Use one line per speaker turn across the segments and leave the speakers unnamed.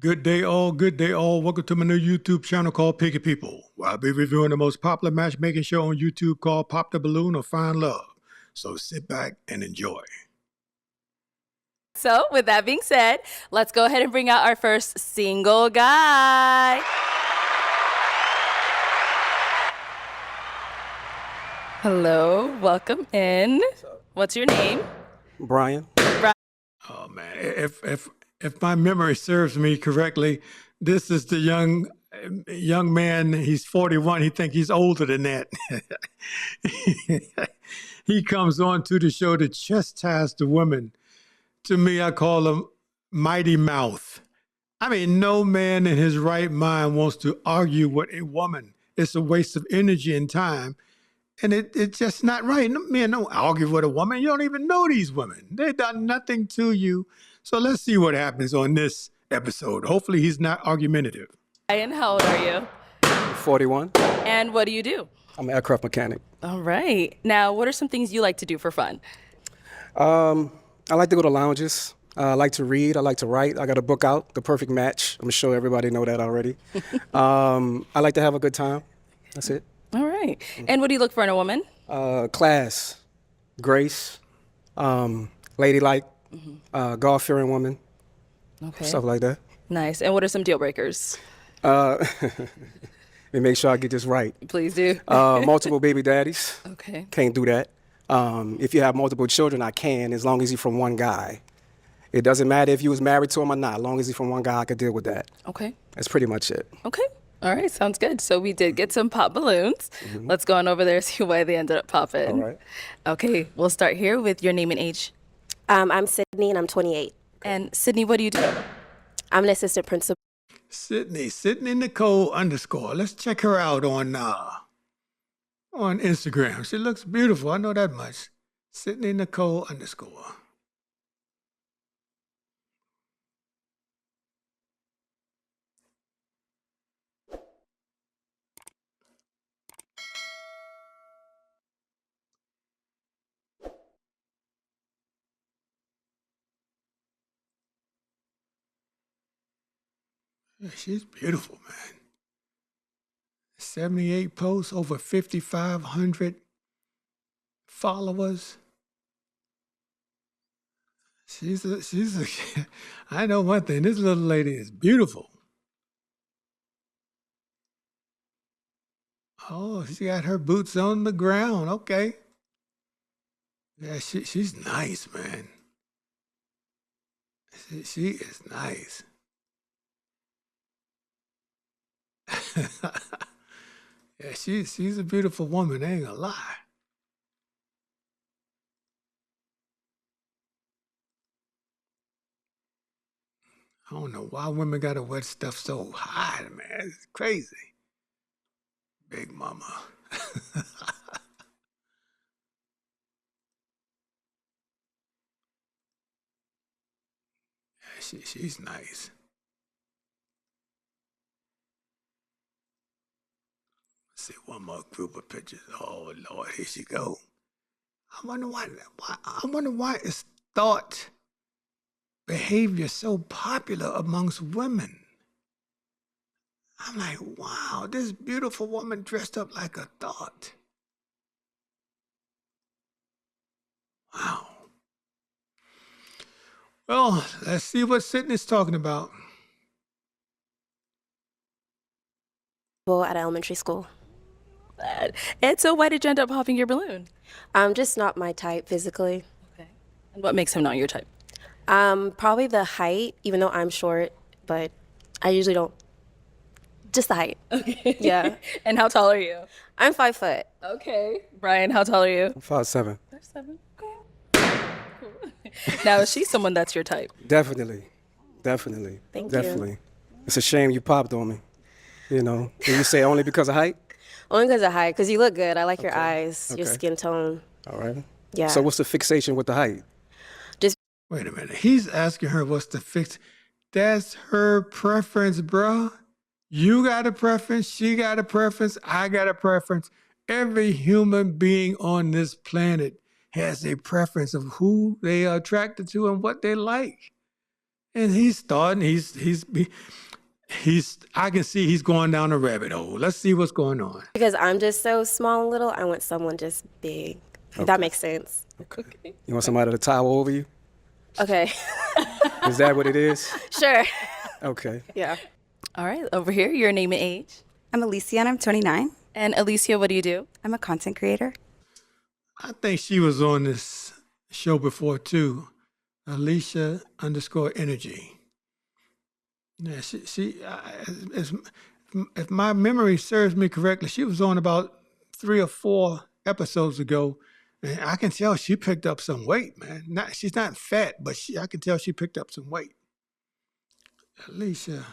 Good day, all. Good day, all. Welcome to my new YouTube channel called Picky People, where I'll be reviewing the most popular matchmaking show on YouTube called Pop the Balloon or Find Love. So sit back and enjoy.
So, with that being said, let's go ahead and bring out our first single guy. Hello, welcome in. What's your name?
Brian.
Oh man, if my memory serves me correctly, this is the young man. He's 41. He thinks he's older than that. He comes on to the show to chastise the women. To me, I call him Mighty Mouth. I mean, no man in his right mind wants to argue with a woman. It's a waste of energy and time. And it's just not right. Men don't argue with a woman. You don't even know these women. They've done nothing to you. So let's see what happens on this episode. Hopefully he's not argumentative.
Ryan, how old are you?
41.
And what do you do?
I'm an aircraft mechanic.
All right. Now, what are some things you like to do for fun?
I like to go to lounges. I like to read. I like to write. I got a book out, The Perfect Match. I'm sure everybody know that already. I like to have a good time. That's it.
All right. And what do you look for in a woman?
Class, grace, ladylike, God-fearing woman,
Okay.
stuff like that.
Nice. And what are some deal breakers?
Let me make sure I get this right.
Please do.
Multiple baby daddies.
Okay.
Can't do that. If you have multiple children, I can, as long as you're from one guy. It doesn't matter if you was married to him or not. As long as you're from one guy, I could deal with that.
Okay.
That's pretty much it.
Okay. All right. Sounds good. So we did get some pop balloons. Let's go on over there and see why they ended up popping.
All right.
Okay. We'll start here with your name and age.
I'm Sydney, and I'm 28.
And Sydney, what do you do?
I'm an assistant principal.
Sydney Nicole _ Let's check her out on Instagram. She looks beautiful. I know that much. Sydney Nicole _ Yeah, she's beautiful, man. 78 posts, over 5,500 followers. I know one thing, this little lady is beautiful. Oh, she got her boots on the ground, okay. Yeah, she's nice, man. She is nice. Yeah, she's a beautiful woman, I ain't gonna lie. I don't know why women gotta wear stuff so high, man. It's crazy. Big mama. Yeah, she's nice. See one more group of pictures. Oh Lord, here she go. I wonder why is thought behavior so popular amongst women. I'm like, wow, this beautiful woman dressed up like a thought. Wow. Well, let's see what Sydney's talking about.
At elementary school.
And so why did you end up popping your balloon?
Just not my type physically.
Okay. And what makes him not your type?
Probably the height, even though I'm short, but I usually don't. Just the height.
Okay.
Yeah.
And how tall are you?
I'm 5 foot.
Okay. Brian, how tall are you?
5'7".
5'7". Okay. Cool. Now, is she someone that's your type?
Definitely.
Thank
Definitely.
you.
It's a shame you popped on me. You know, can you say only because of height?
Only because of height, because you look good. I like your eyes, your
Okay.
skin tone.
All right.
Yeah.
So what's the fixation with the height?
Wait a minute. He's asking her what's the fix. That's her preference, bruh. You got a preference. She got a preference. I got a preference. Every human being on this planet has a preference of who they are attracted to and what they like. And he's starting. He's. I can see he's going down a rabbit hole. Let's see what's going on.
Because I'm just so small and little, I want someone just big. If that makes sense.
Okay. You want somebody to tower over you?
Okay.
Is that what it is?
Sure.
Okay.
Yeah.
All right, over here, your name and age.
I'm Alicia and I'm 29.
And Alicia, what do you do?
I'm a content creator.
I think she was on this show before too. Alicia _ energy. Yeah, if my memory serves me correctly, she was on about 3 or 4 episodes ago, and I can tell she picked up some weight, man. She's not fat, but I can tell she picked up some weight. Alicia.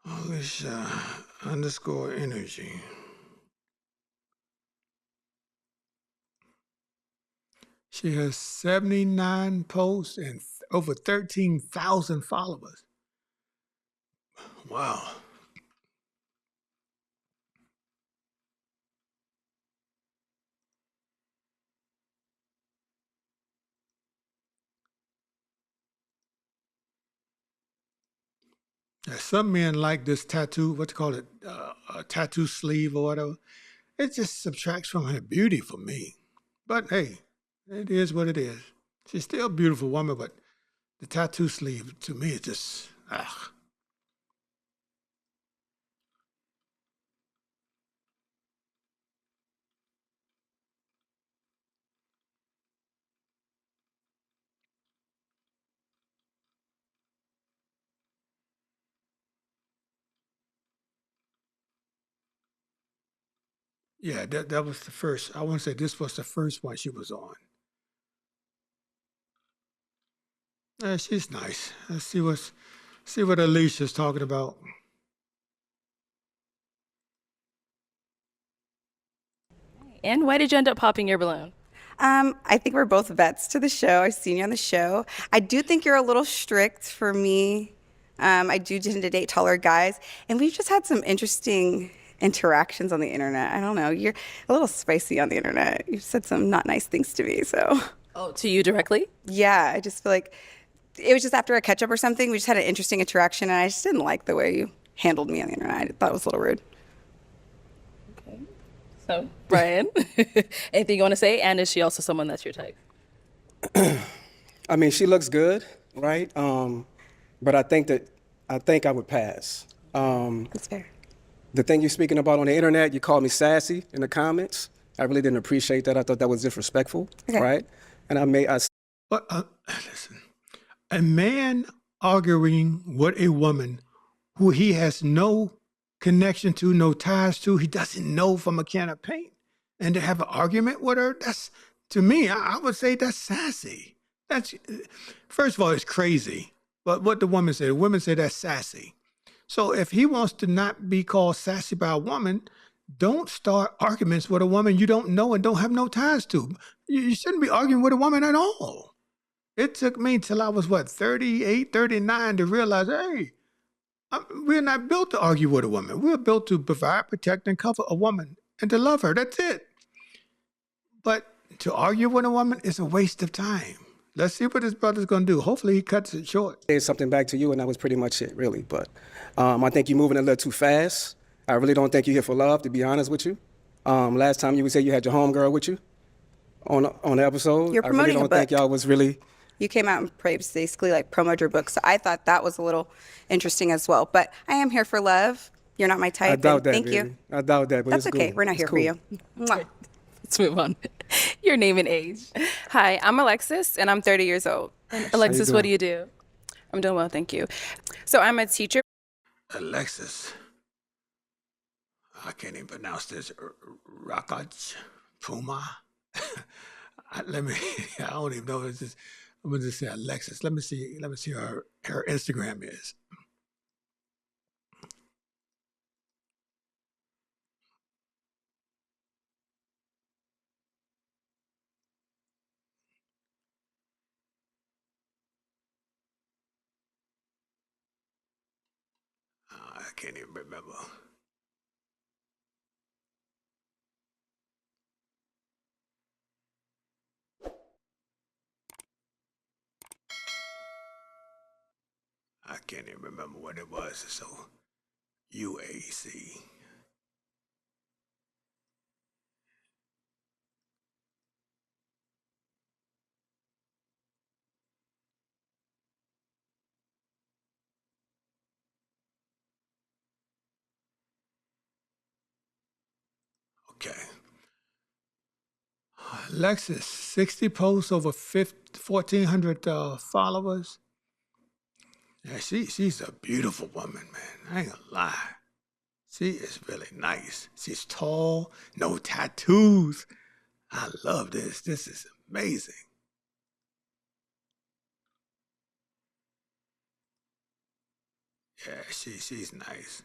Alicia _ energy. She has 79 posts and over 13,000 followers. Wow. Yeah, some men like this tattoo, what you call it, a tattoo sleeve or whatever. It just subtracts from her beauty for me. But hey, it is what it is. She's still a beautiful woman, but the tattoo sleeve to me is just, ugh. Yeah, that was the first. I want to say this was the first one she was on. She's nice. Let's see what Alicia's talking about.
And why did you end up popping your balloon?
I think we're both vets to the show. I've seen you on the show. I do think you're a little strict for me. I do tend to date taller guys. And we've just had some interesting interactions on the internet. I don't know. You're a little spicy on the internet. You've said some not nice things to me. So,
Oh, to you directly?
yeah, I just feel like it was just after a catch up or something. We just had an interesting interaction. And I just didn't like the way you handled me on the internet. I thought it was a little rude.
So, Brian, anything you want to say? And is she also someone that's your type?
I mean, she looks good, right? But I think I would pass.
That's fair.
The thing you're speaking about on the internet, you called me sassy in the comments. I really didn't appreciate that. I thought that was disrespectful,
Okay.
right? And
But listen, a man arguing with a woman who he has no connection to, no ties to, he doesn't know from a can of paint, and to have an argument with her, that's, to me, I would say that's sassy. That's, first of all, it's crazy. But what the women say that's sassy. So if he wants to not be called sassy by a woman, don't start arguments with a woman you don't know and don't have no ties to. You shouldn't be arguing with a woman at all. It took me till I was, 38, 39 to realize, hey, we're not built to argue with a woman. We're built to provide, protect, and cover a woman and to love her. That's it. But to argue with a woman is a waste of time. Let's see what this brother's going to do. Hopefully he cuts it short.
said something back to you, and that was pretty much it, really. But I think you're moving a little too fast. I really don't think you're here for love, to be honest with you. Last time you said you had your homegirl with you on the episode.
You're
I
promoting
really
a
don't think
book.
y'all was really.
You came out and basically like promoted your book. So I thought that was a little interesting as well. But I am here for love. You're not my type.
I doubt
and
that.
Thank
baby.
you.
I doubt that. But
That's
it's
okay.
cool.
We're not
It's
here
cool.
for you. Mwah.
Let's move on. Your name and age.
Hi, I'm Alexis, and I'm 30 years old.
And Alexis, what do
doing?
you do?
I'm doing well, thank you. So I'm a teacher.
Alexis. I can't even pronounce this. Rakaj Puma. I don't even know. I'm going to just say Alexis. Let me see her Instagram is. I can't even remember. I can't even remember what it was. So UAC. Okay. Lexus, 60 posts, over 1,400 followers. Yeah, she's a beautiful woman, man. I ain't gonna lie. She is really nice. She's tall, no tattoos. I love this. This is amazing. Yeah, she's nice.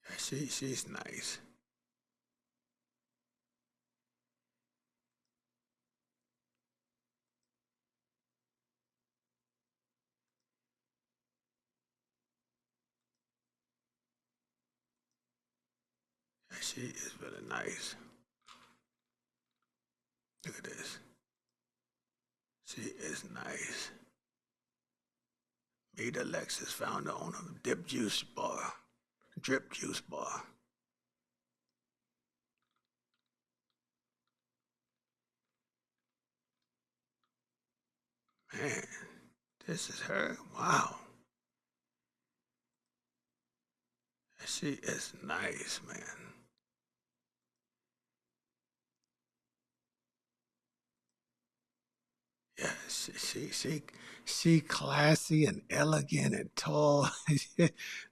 Yeah, she's nice. Yeah, she is really nice. Look at this. She is nice. Meet Alexis, founder owner of Drip Juice Bar. Man, this is her. Wow. She is nice, man. Yeah, she classy and elegant and tall.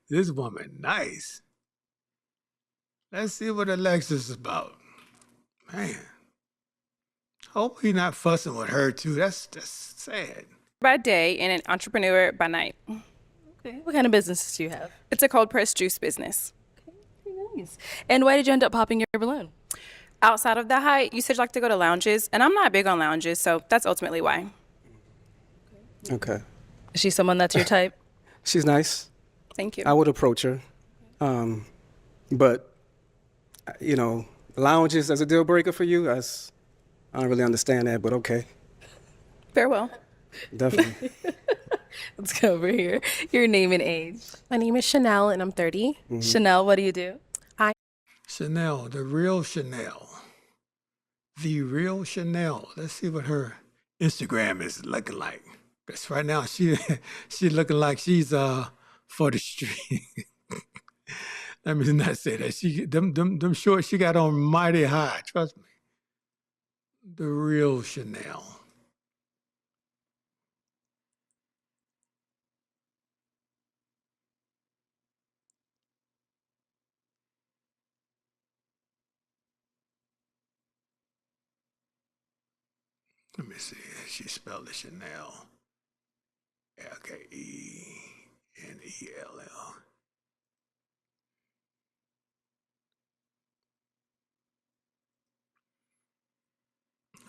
This woman nice. Let's see what Alexis is about. Man, hope he not fussing with her too. That's sad.
By day and an entrepreneur by night.
Okay. What kind of businesses do you have?
It's a cold pressed juice business.
Very nice. And why did you end up popping your balloon?
Outside of the height, you said you like to go to lounges, and I'm not big on lounges, so that's ultimately why.
Okay.
Is she someone that's your type?
She's nice.
Thank you.
I would approach her. But, lounges as a deal breaker for you, I don't really understand that, but okay.
Farewell.
Definitely.
Let's go over here. Your name and age.
My name is Chanel, and I'm 30.
Mm-hmm.
Chanel, what do you do?
Chanel, the real Chanel. The real Chanel. Let's see what her Instagram is looking like. Because right now she looking like she's for the street. Let me not say that. She them shorts she got on mighty high. Trust me. The real Chanel. Let me see. She spelled it Chanel. L-K-E-N-E-L-L.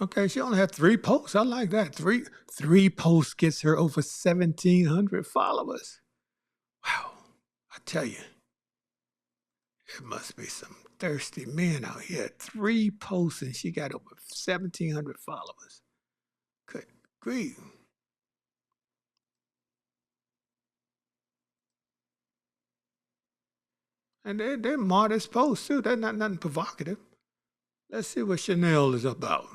Okay, she only had 3 posts. I like that. Three posts gets her over 1,700 followers. Wow. I tell you, it must be some thirsty men out here. 3 posts and she got over 1,700 followers. Good grief. And they're modest posts too. They're not nothing provocative. Let's see what Chanel is about.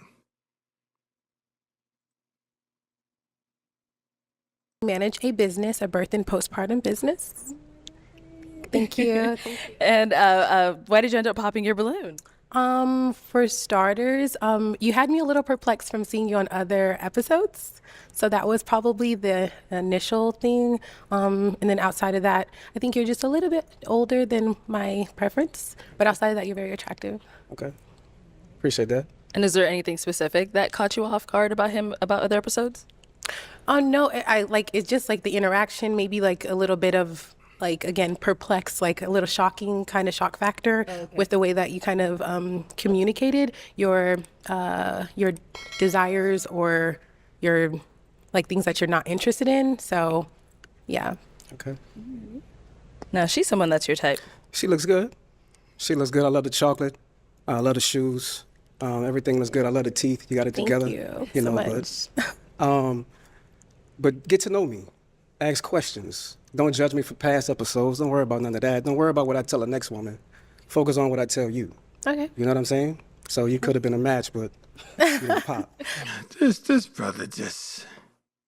Manage a business, a birth and postpartum business. Thank you.
And why did you end up popping your balloon?
For starters, you had me a little perplexed from seeing you on other episodes. So that was probably the initial thing. And then outside of that, I think you're just a little bit older than my preference. But outside of that, you're very attractive.
Okay. Appreciate that.
And is there anything specific that caught you off guard about him, about other episodes?
Oh, no, I like, it's just like the interaction, maybe like a little bit of like, again, perplexed, like a little shocking kind of shock factor with the way that you kind of communicated your desires or your like things that you're not interested in. So Yeah.
Okay.
Now, she's someone that's your type.
She looks good. She looks good. I love the chocolate. I love the shoes. Everything looks good. I love the teeth. You got it
Thank
together.
you
You
so
know,
much.
but get to know me. Ask questions. Don't judge me for past episodes. Don't worry about none of that. Don't worry about what I tell the next woman. Focus on what I tell you.
Okay.
You know what I'm saying? So you could have been a match, but you didn't pop.
This brother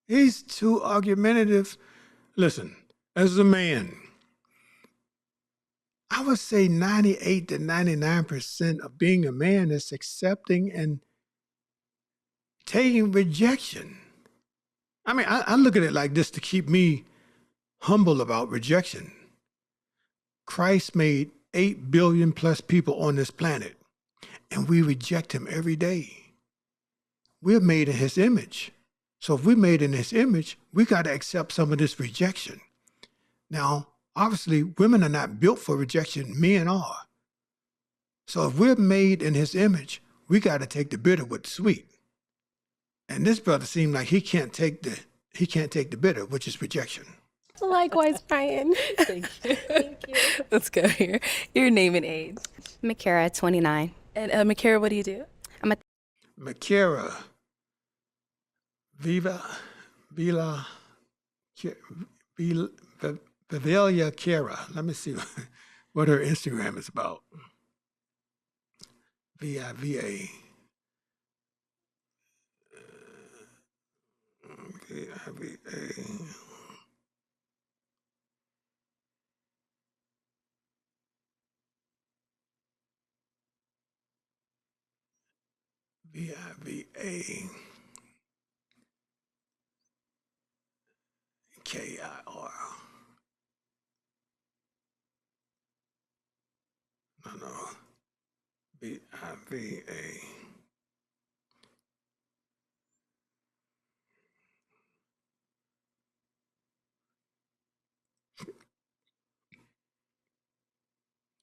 he's too argumentative. Listen, as a man, I would say 98 to 99% of being a man is accepting and taking rejection. I mean, I look at it like this to keep me humble about rejection. Christ made 8 billion plus people on this planet, and we reject him every day. We're made in his image. So if we're made in his image, we got to accept some of this rejection. Now, obviously, women are not built for rejection, men are. So if we're made in his image, we got to take the bitter with the sweet. And this brother seemed like he can't take the bitter, which is rejection.
Likewise, Brian.
Thank you. Let's go here. Your name and age.
Makara, 29.
And Makara, what do you do?
Makara, Vivelia Kara. Let me see what her Instagram is about. VIVA. VIVA. VIVA. KIR. No. VIVA.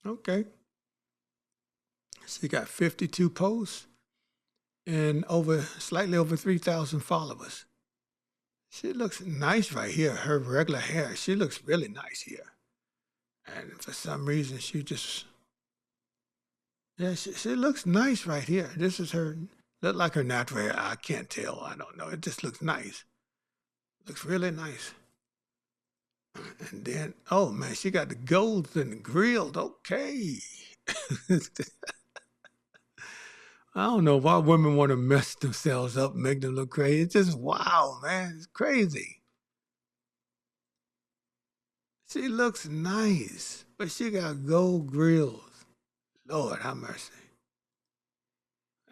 Okay. She got 52 posts and slightly over 3,000 followers. She looks nice right here. Her regular hair, she looks really nice here. And for some reason, she looks nice right here. This is her, look like her natural hair. I can't tell. I don't know. It just looks nice. Looks really nice. And then, oh man, she got the golds and the grilled. Okay. I don't know why women want to mess themselves up, make them look crazy. It's just wow, man. It's crazy. She looks nice, but she got gold grills. Lord have mercy.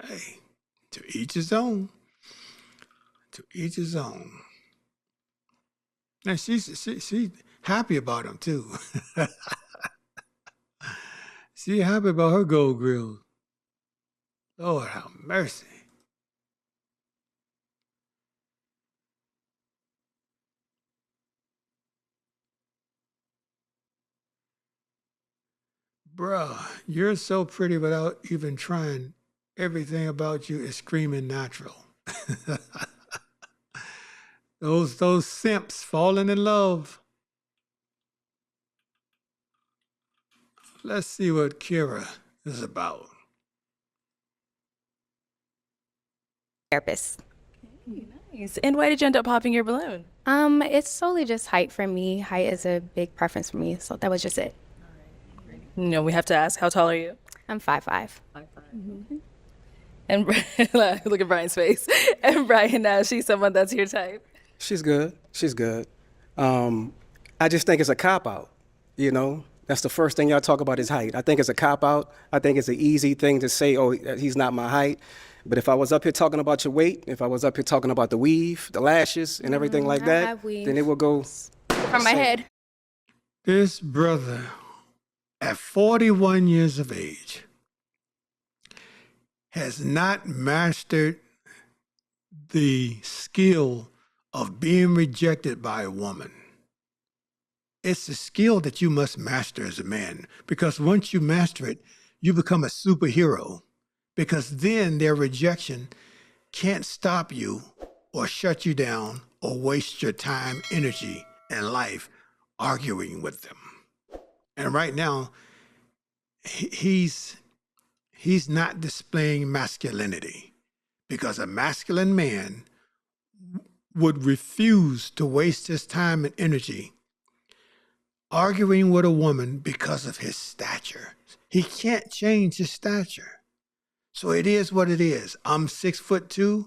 Hey, to each his own. To each his own. And she's happy about them too. She happy about her gold grills. Lord have mercy. Bruh, you're so pretty without even trying. Everything about you is screaming natural. Those simps falling in love. Let's see what Kira is about.
Therapist.
Nice. And why did you end up popping your balloon?
It's solely just height for me. Height is a big preference for me, so that was just it.
No, we have to ask, how tall are you?
I'm 5'5".
And look at Brian's face. And Brian, now she's someone that's your type.
She's good. She's good. I just think it's a cop-out, you know? That's the first thing y'all talk about is height. I think it's a cop-out. I think it's an easy thing to say, oh, he's not my height. But if I was up here talking about your weight, if I was up here talking about the weave, the lashes, and everything like
I
that,
have weave.
then it will go.
From my head.
This brother, at 41 years of age, has not mastered the skill of being rejected by a woman. It's a skill that you must master as a man, because once you master it, you become a superhero, because then their rejection can't stop you or shut you down or waste your time, energy, in life arguing with them. And right now, he's not displaying masculinity, because a masculine man would refuse to waste his time and energy arguing with a woman because of his stature. He can't change his stature. So it is what it is. I'm 6'2".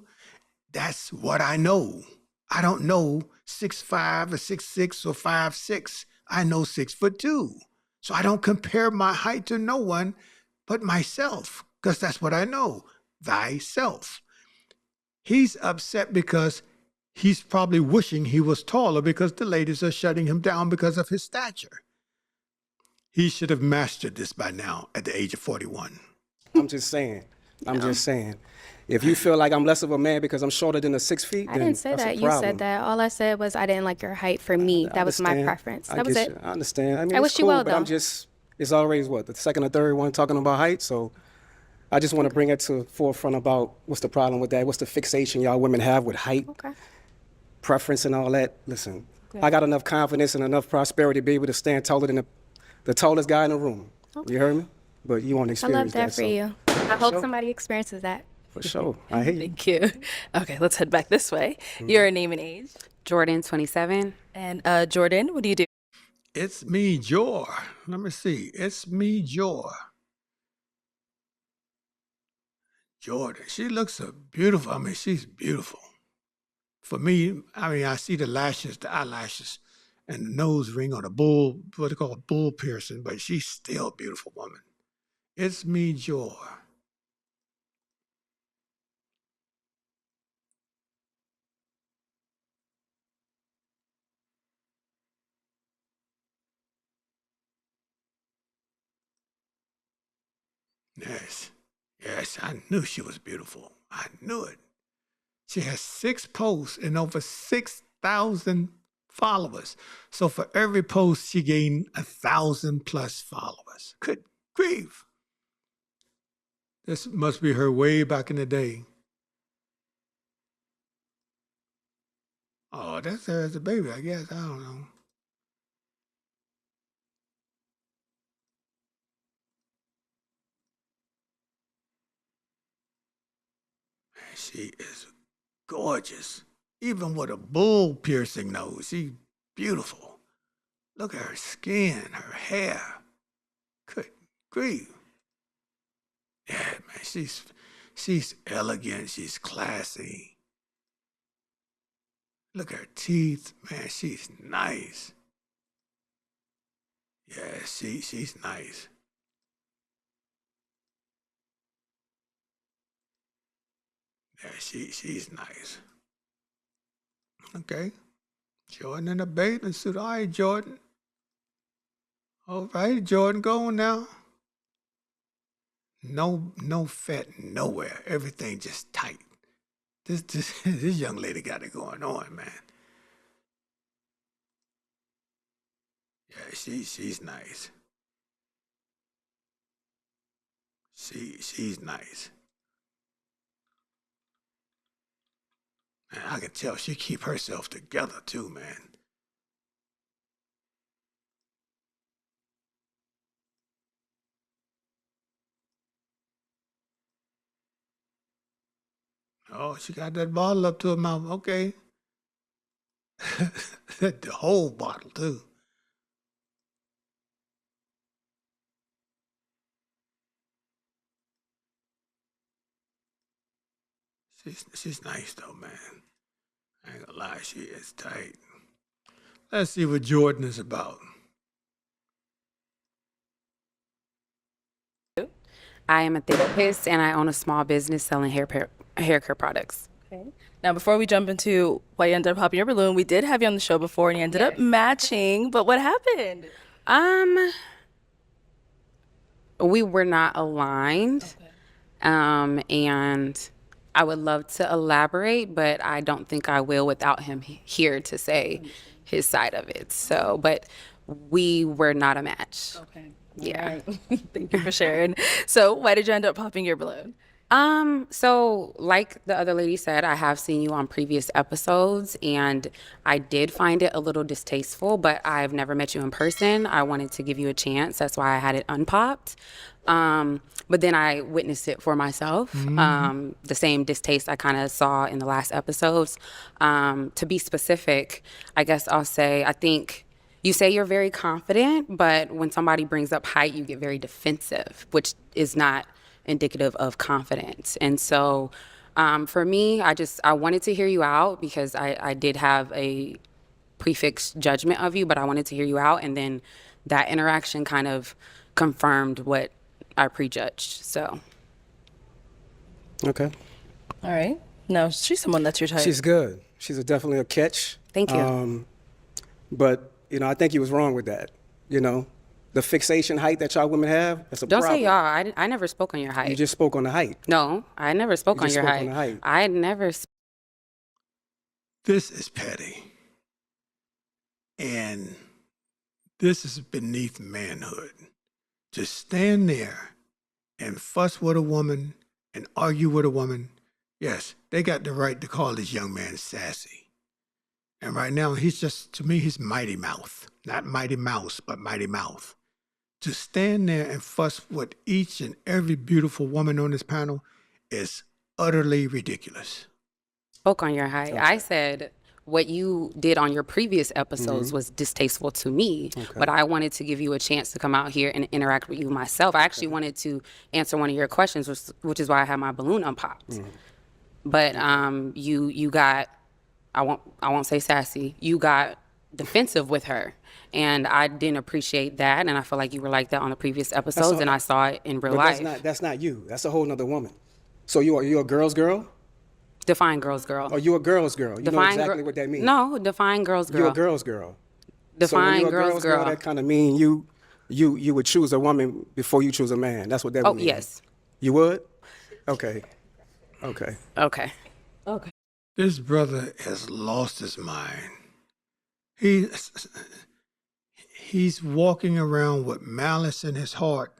That's what I know. I don't know 6'5" or 6'6" or 5'6". I know 6'2". So I don't compare my height to no one but myself, because that's what I know. Thyself. He's upset because he's probably wishing he was taller, because the ladies are shutting him down because of his stature. He should have mastered this by now at the age of 41.
I'm just saying. If you feel like I'm less of a man because I'm shorter than the 6 feet,
I
then
didn't say
that's
that.
a
You
problem.
said that. All I said was I didn't like your height for me. That was my
understand.
preference.
I
That was
get
it.
you. I understand. I mean,
I
it's
wish you
cool,
well,
but I'm
though.
just, it's always what, the second or third one talking about height. So I just want to bring it to forefront about what's the problem with that. What's the fixation y'all women have with height,
Okay.
preference and all that. Listen, I got enough confidence and enough prosperity to be able to stand taller than the tallest guy in the room. You heard me? But you want to
I
experience
love that for
so,
you. I hope
sure.
somebody experiences that.
For sure. I hear you.
Thank you. Okay, let's head back this way. Your name and age.
Jordan, 27.
And Jordan, what do you do?
It's me, Jor. Let me see. It's me, Jor. Jordan. She looks so beautiful. I mean, she's beautiful. For me, I mean, I see the lashes, the eyelashes, and the nose ring or the bull, what they call bull piercing, but she's still a beautiful woman. It's me, Jor. Yes. Yes, I knew she was beautiful. I knew it. She has 6 posts and over 6,000 followers. So for every post, she gained 1,000 plus followers. Good grief. This must be her way back in the day. Oh, that's her as a baby, I guess. I don't know. She is gorgeous. Even with a bull piercing nose, she's beautiful. Look at her skin, her hair. Good grief. Yeah, man, she's elegant, she's classy. Look at her teeth, man, she's nice. Yeah, she's nice. Yeah, she's nice. Okay. Jordan in a bathing suit. All right, Jordan. All right, Jordan, go on now. No fat nowhere. Everything just tight. This young lady got it going on, man. Yeah, she's nice. She's nice. Man, I can tell she keep herself together too, man. Oh, she got that bottle up to her mouth. Okay. The whole bottle too. She's nice though, man. I ain't gonna lie, she is tight. Let's see what Jordan is about.
I am a therapist and I own a small business selling hair care products.
Okay. Now, before we jump into why you ended up popping your balloon, we did have you on the show before and you ended up matching, but what happened?
We were not aligned.
Okay.
And I would love to elaborate, but I don't think I will without him here to say his side of it. So, but we were not a match.
Okay.
Yeah.
All right. Thank you for sharing. So why did you end up popping your balloon?
So like the other lady said, I have seen you on previous episodes and I did find it a little distasteful, but I've never met you in person. I wanted to give you a chance. That's why I had it unpopped. But then I witnessed it for myself. The same distaste I kind of saw in the last episodes. To be specific, I guess I'll say, I think you say you're very confident, but when somebody brings up height, you get very defensive, which is not indicative of confidence. And so for me, I wanted to hear you out because I did have a prefixed judgment of you, but I wanted to hear you out. And then that interaction kind of confirmed what I prejudged. So.
Okay.
All right. No, she's someone that's your type.
She's good. She's definitely a catch.
Thank you.
But, I think you was wrong with that. The fixation height that y'all women have, that's a
Don't
problem.
say y'all. I never spoke on your height.
You just spoke on the height.
No, I never spoke
You
on
just
your
spoke
height.
on the height.
I never.
This is petty. And this is beneath manhood. To stand there and fuss with a woman and argue with a woman, yes, they got the right to call this young man sassy. And right now, to me, he's Mighty Mouth. Not Mighty Mouse, but Mighty Mouth. To stand there and fuss with each and every beautiful woman on this panel is utterly ridiculous.
Spoke on your height. I said what you did on your previous episodes was distasteful to me, but I wanted to give you a chance to come out here and interact with you myself. I actually wanted to answer one of your questions, which is why I had my balloon unpopped. But you got, I won't say sassy, you got defensive with her. And I didn't appreciate that, and I feel like you were like that on the previous episodes, and I saw it in real life.
That's not you. That's a whole nother woman. So you're a girl's girl?
Define girl's girl.
Or you a girl's girl? You know exactly what that means.
No, define girl's girl.
You're a girl's girl.
Define
so when you're a
girl's girl.
That kind of mean you would choose a woman before you choose a man. That's what that would mean.
Oh, yes.
You would? Okay.
This brother has lost his mind. He's walking around with malice in his heart.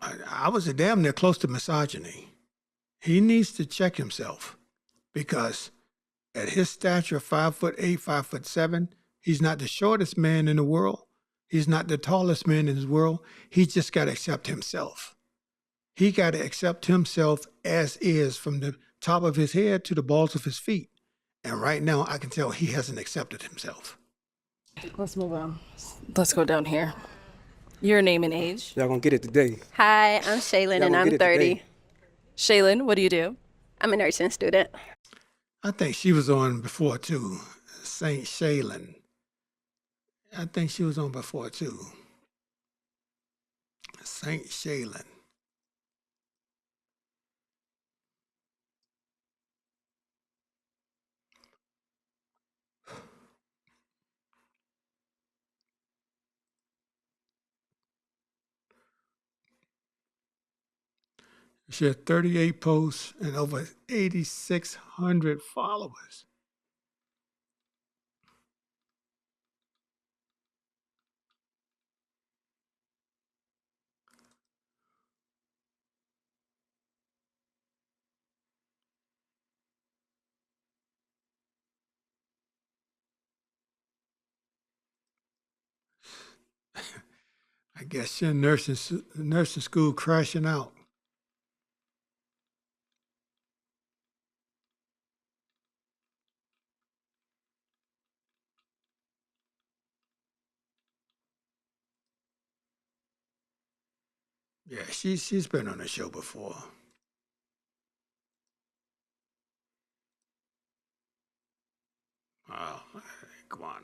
I was damn near close to misogyny. He needs to check himself because at his stature, 5'8", 5'7", he's not the shortest man in the world. He's not the tallest man in his world. He just got to accept himself. He got to accept himself as is from the top of his head to the balls of his feet. And right now, I can tell he hasn't accepted himself.
Let's move on. Let's go down here. Your name and age.
Y'all gonna get it today.
Hi, I'm Shaylin, and I'm 30.
Shaylin, what do you do?
I'm a nursing student.
I think she was on before too. Saint Shaylin. I think she was on before too. Saint Shaylin. She had 38 posts and over 8,600 followers. I guess she's in nursing school crashing out. Yeah, she's been on the show before. Oh, come on.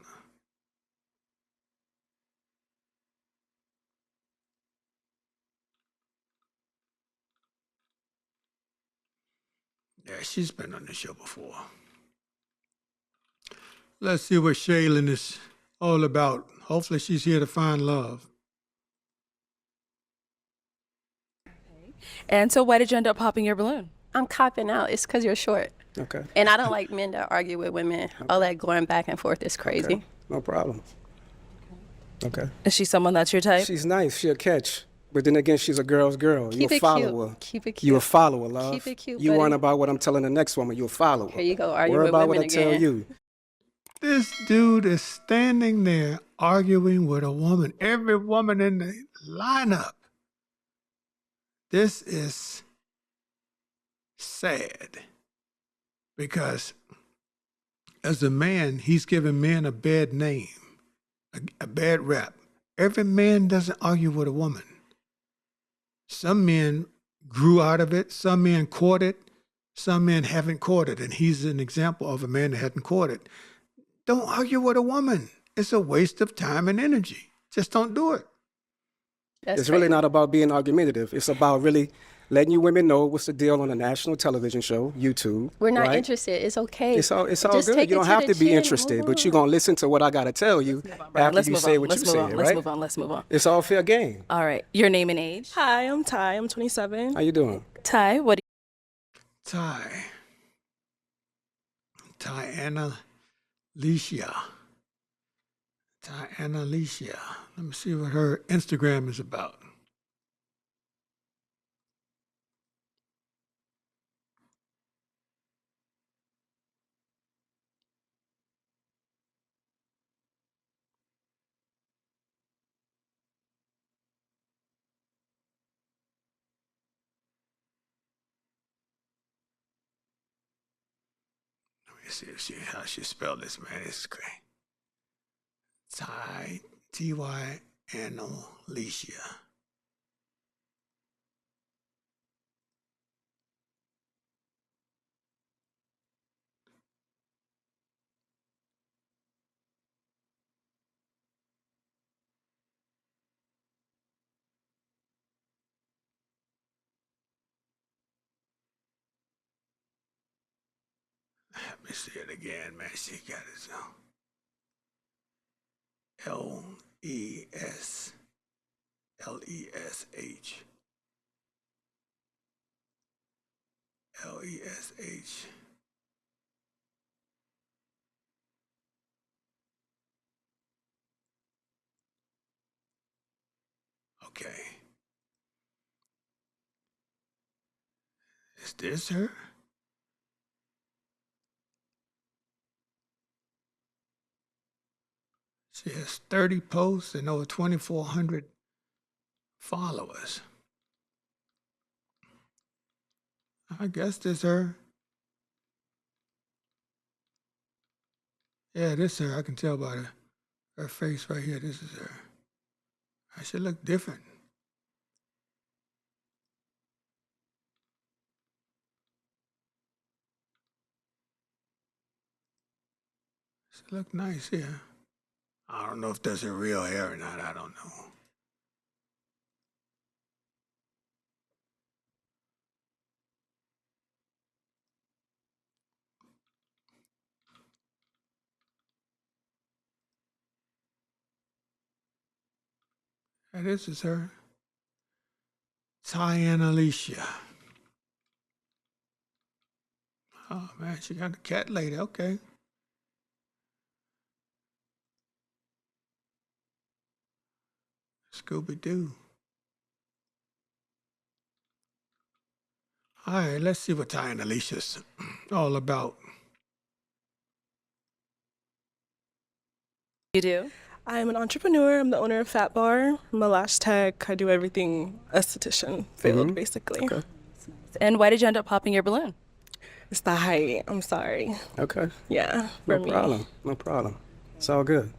Yeah, she's been on the show before. Let's see what Shaylin is all about. Hopefully she's here to find love.
And so why did you end up popping your balloon?
I'm copping out. It's because you're short.
Okay.
And I don't like men that argue with women. All that going back and forth is crazy.
Okay. No problem. Okay.
Is she someone that's your type?
She's nice. She'll catch. But then again, she's a girl's girl.
Keep
You a
it
follower.
cute. Keep it
You a
cute.
follower, love.
Keep it cute,
You
buddy.
worrying about what I'm telling the next woman. You a follower.
Here you go, arguing
Worry
with
about what I
women
tell
again.
you.
This dude is standing there arguing with a woman. Every woman in the lineup. This is sad because as a man, he's giving men a bad name, a bad rap. Every man doesn't argue with a woman. Some men grew out of it. Some men caught it. Some men haven't caught it. And he's an example of a man that hadn't caught it. Don't argue with a woman. It's a waste of time and energy. Just don't do it.
It's really not about being argumentative. It's about really letting you women know what's the deal on a national television show, YouTube.
We're not
right?
interested. It's okay.
It's all
Just
good.
take
You
it
don't
to
have
the
to be
chin.
interested,
Move
but you're
on.
going to listen to what I got to tell you after
Let's
you
move
say
on.
what
Let's
you
move
said,
on.
right?
Let's move on. Let's move on.
It's all fair game.
All right. Your name and age?
Hi, I'm Ty. I'm 27.
How you doing?
Ty, what
Ty Anna Alicia. Anna Alicia. Let me see what her Instagram is about. Let me see how she spelled this, man. This is great. Ty, T-Y, Anna Alicia. Let me see it again, man. She got it so. L-E-S-H. L-E-S-H. Okay. Is this her? She has 30 posts and over 2,400 followers. I guess this her. Yeah, this her. I can tell by her face right here. This is her. I should look different. She look nice here. I don't know if that's her real hair or not. I don't know. Yeah, this is her. Tyann Alicia. Oh man, she got the cat lady. Okay. Scooby-Doo. All right, let's see what Ty and Alicia's all about.
you do?
I'm an entrepreneur. I'm the owner of Fat Bar. I'm a lash tech. I do everything esthetician field, basically.
Okay.
And why did you end up popping your balloon?
It's the height. I'm sorry.
Okay.
Yeah, for
No
me.
problem. No problem. It's all good.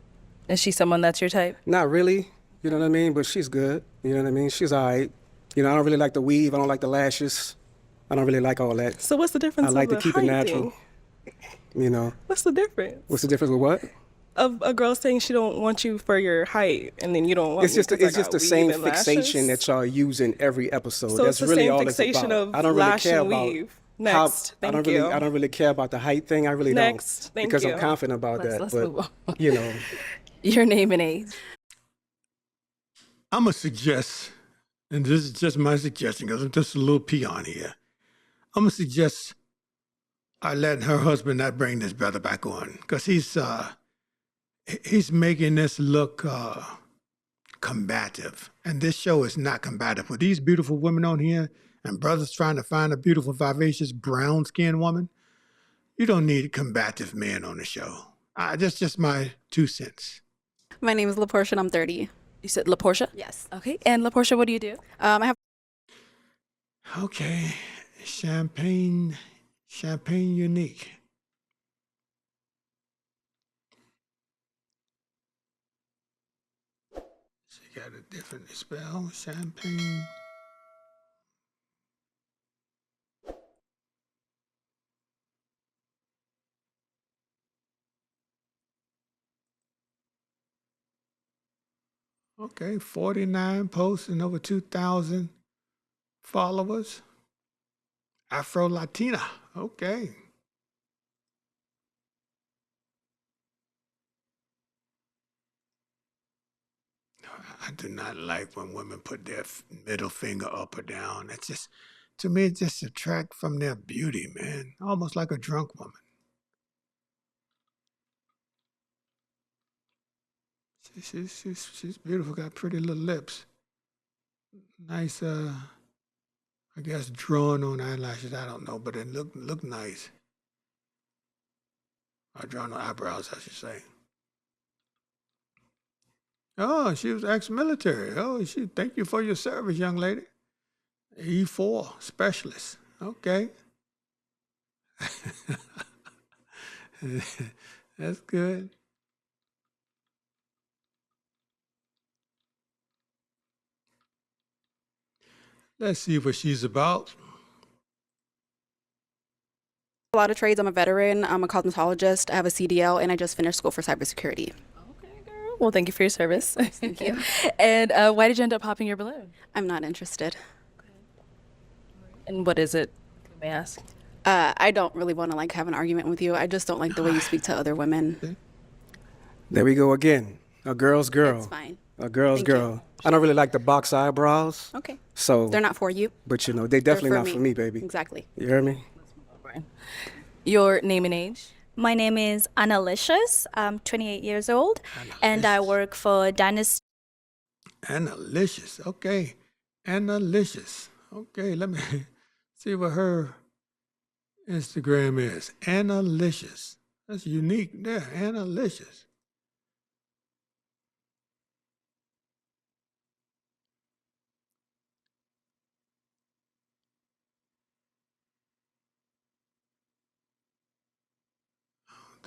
Is she someone that's your type?
Not really, you know what I mean? But she's good. You know what I mean? She's all right. You know, I don't really like the weave. I don't like the lashes. I don't really like all that.
So what's the difference?
I like
of
to keep it
height
natural.
thing?
You know,
What's the difference?
what's the difference with what?
Of a girl saying she don't want you for your height, and then you don't want
It's
me
just
'cause I
it's just
got
the
weave
same
and
fixation
lashes?
that y'all use in every episode.
So
That's
it's the
really
same
all
fixation
it's about.
of
I don't really
lash
care
and
about
weave.
how
Next,
I
thank
don't
you.
really care about the height thing. I really
Next,
don't.
thank
Because
you.
I'm confident about that.
Let's
but
move on.
you know,
Your name and age?
I'm going to suggest, and this is just my suggestion because I'm just a little peon here. I'm going to suggest I let her husband not bring this brother back on because he's making this look combative. And this show is not combative. With these beautiful women on here and brothers trying to find a beautiful, vivacious, brown-skinned woman, you don't need combative men on the show. That's just my 2 cents.
My name is LaPortia and I'm 30.
You said LaPortia?
Yes.
Okay. And LaPortia, what do you do?
I have
Okay, Champagne Unique. She got a different spell, Champagne. Okay, 49 posts and over 2,000 followers. Afro Latina. Okay. I do not like when women put their middle finger up or down. It's just, to me, it just subtracts from their beauty, man. Almost like a drunk woman. She's beautiful. Got pretty little lips. Nice, I guess drawn on eyelashes. I don't know, but it look nice. Or drawn on eyebrows, I should say. Oh, she was ex-military. Oh, thank you for your service, young lady. E4 specialist. Okay. That's good. Let's see what she's about.
a lot of trades. I'm a veteran. I'm a cosmetologist. I have a CDL, and I just finished school for cybersecurity.
Well, thank you for your service.
Thank you.
And why did you end up popping your balloon?
I'm not interested.
And what is it, may I ask?
I don't really want to have an argument with you. I just don't like the way you speak to other women.
There we go again. A girl's girl.
It's fine.
A girl's
Thank
girl.
you.
I don't really like the box eyebrows.
Okay.
So
They're not for you.
But they definitely
They're
not for me, baby.
Exactly.
You hear me?
Your name and age?
My name is Annalicious. I'm 28 years old, and I work for Dynasty.
Annalicious. Okay. Annalicious. Okay, let me see what her Instagram is. Annalicious. That's unique there. Annalicious.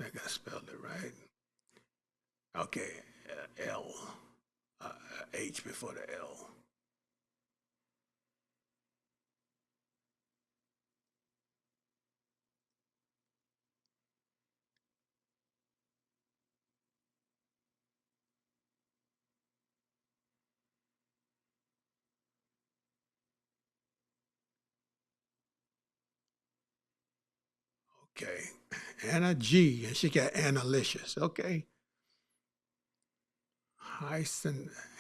I think I spelled it right. Okay, L. H before the L. Okay, Anna G, and she got Annalicious. Okay.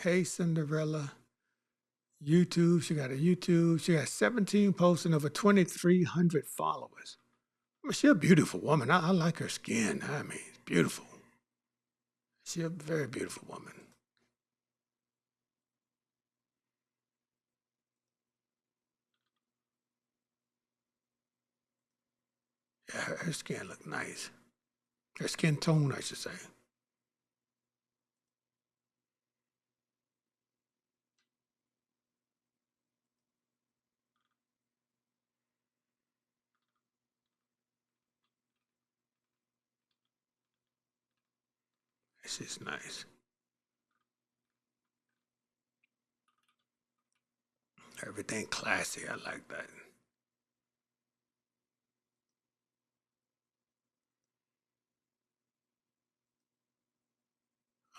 Hey Cinderella. YouTube, she got a YouTube. She got 17 posts and over 2,300 followers. I mean, she's a beautiful woman. I like her skin. I mean, it's beautiful. She's a very beautiful woman. Yeah, her skin look nice. Her skin tone, I should say. She's nice. Everything classy. I like that.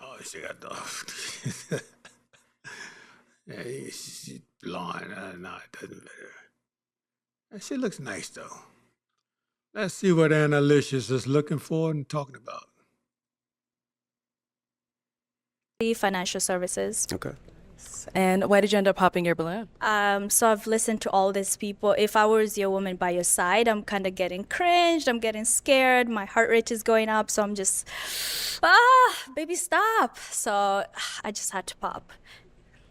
Oh, she got the. Yeah, she's blonde. No, it doesn't matter. She looks nice though. Let's see what Annalicious is looking for and talking about.
Financial services.
Okay.
And why did you end up popping your balloon?
So I've listened to all these people. If I was your woman by your side, I'm kind of getting cringed. I'm getting scared. My heart rate is going up. So I'm just, baby, stop. So I just had to pop.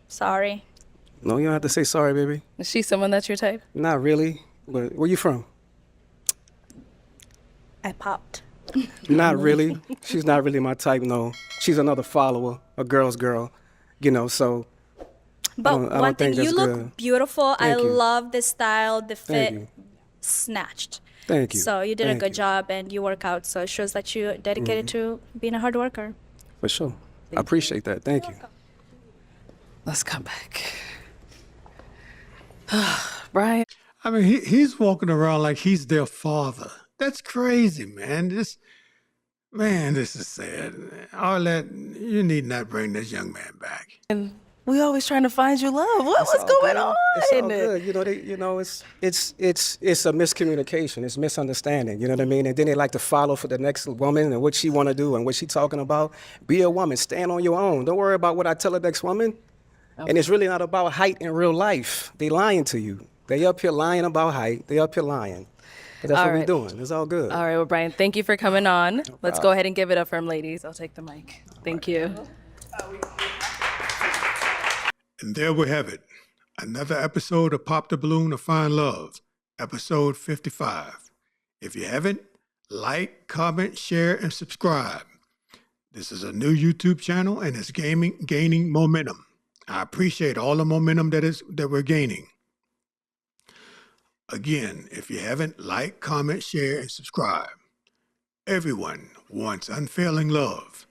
Sorry.
No, you don't have to say sorry, baby.
Is she someone that's your type?
Not really. But where you from?
I popped.
Not really. She's not really my type, no. She's another follower, a girl's girl, so
But
I
one
don't
thing,
think
you
that's
look
good.
beautiful. I
Thank you.
love the style, the
Thank
fit,
you.
snatched.
Thank you.
So you did a
Thank
good
you.
job and you work out. So it shows that you're dedicated to being a hard worker.
For sure. I appreciate that. Thank you.
Let's come back. Brian.
I mean, he's walking around like he's their father. That's crazy, man. This is sad. Arlette, you need not bring this young man back.
And we always trying to find you love. What's going on?
It's all good. It's a miscommunication. It's misunderstanding. You know what I mean? And then they like to follow for the next woman and what she want to do and what she talking about. Be a woman. Stand on your own. Don't worry about what I tell the next woman. Okay. And it's really not about height in real life. They lying to you. They up here lying about height. They up here lying. But that's what we're doing. It's all good.
All right, well, Brian, thank you for coming on. Let's go ahead and give it up for him, ladies. I'll take the mic. Thank you.
And there we have it. Another episode of Pop the Balloon to Find Love, episode 55. If you haven't, like, comment, share, and subscribe. This is a new YouTube channel and it's gaining momentum. I appreciate all the momentum that we're gaining. Again, if you haven't, like, comment, share, and subscribe. Everyone wants unfailing love.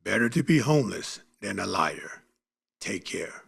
Better to be homeless than a liar. Take care.